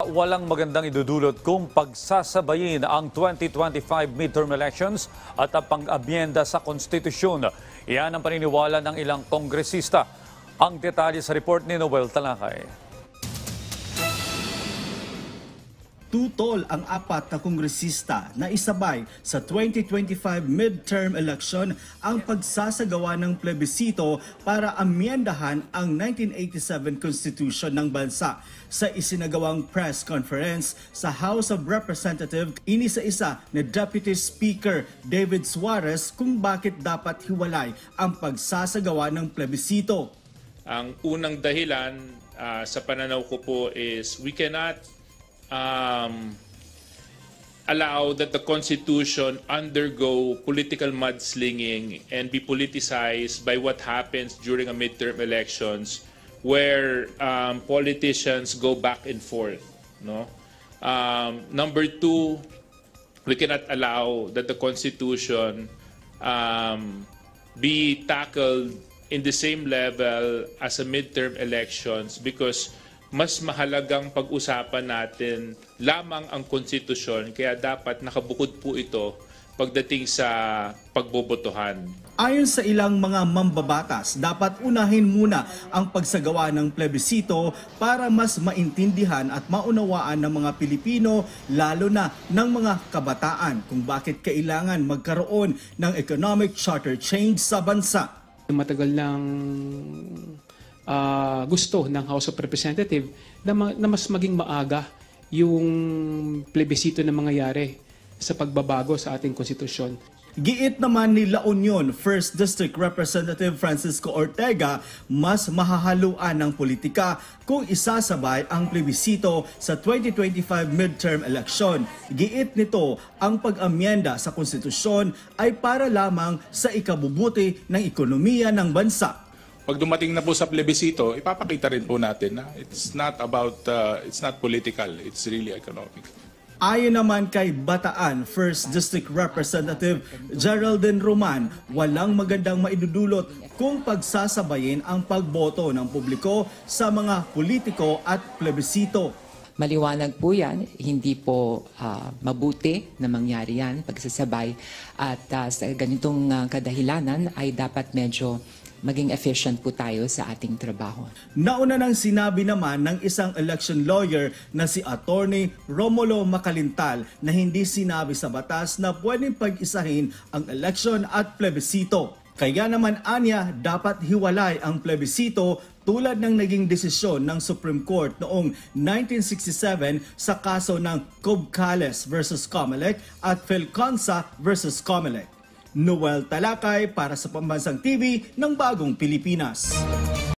Walang magandang idudulot kung pagsasabayin ang 2025 midterm elections at ang pang-abyenda sa konstitusyon. Iyan ang paniniwala ng ilang kongresista. Ang detalye sa report ni Noel Talakay. Tutol ang apat na kongresista na isabay sa 2025 midterm election ang pagsasagawa ng plebisito para amyendahan ang 1987 Constitution ng bansa. Sa isinagawang press conference sa House of Representatives, inisa-isa ni Deputy Speaker David Suarez kung bakit dapat hiwalay ang pagsasagawa ng plebisito. Ang unang dahilan sa pananaw ko po is we cannot allow that the Constitution undergo political mudslinging and be politicized by what happens during a midterm elections where politicians go back and forth. No? Number two, we cannot allow that the Constitution be tackled in the same level as a midterm elections because mas mahalagang pag-usapan natin lamang ang konstitusyon, kaya dapat nakabukod po ito pagdating sa pagbobotohan. Ayon sa ilang mga mambabatas, dapat unahin muna ang pagsagawa ng plebisito para mas maintindihan at maunawaan ng mga Pilipino, lalo na ng mga kabataan, kung bakit kailangan magkaroon ng economic charter change sa bansa. Matagal lang gusto ng House of Representatives na mas maging maaga yung plebisito na mangyayari sa pagbabago sa ating konstitusyon. Giit naman ni La Union 1st District Representative Francisco Ortega, mas mahahaluan ng politika kung isasabay ang plebisito sa 2025 midterm election. Giit nito, ang pag-amyenda sa konstitusyon ay para lamang sa ikabubuti ng ekonomiya ng bansa. Pag dumating na po sa plebisito, ipapakita rin po natin na it's not political, it's really economic. Ayon naman kay Bataan 1st District Representative Geraldine Roman, walang magandang maidudulot kung pagsasabayin ang pagboto ng publiko sa mga politiko at plebisito. Maliwanag po yan, hindi po mabuti na mangyari yan pagsasabay at sa ganitong kadahilanan ay dapat medyo maging efficient po tayo sa ating trabaho. Nauna nang sinabi naman ng isang election lawyer na si Attorney Romulo Macalintal na hindi sinabi sa batas na pwedeng pag-isahin ang election at plebisito. Kaya naman anya, dapat hiwalay ang plebisito tulad ng naging desisyon ng Supreme Court noong 1967 sa kaso ng Cobcales versus Comelec at Felconsa versus Comelec. Noel Talakay para sa Pambansang TV ng Bagong Pilipinas.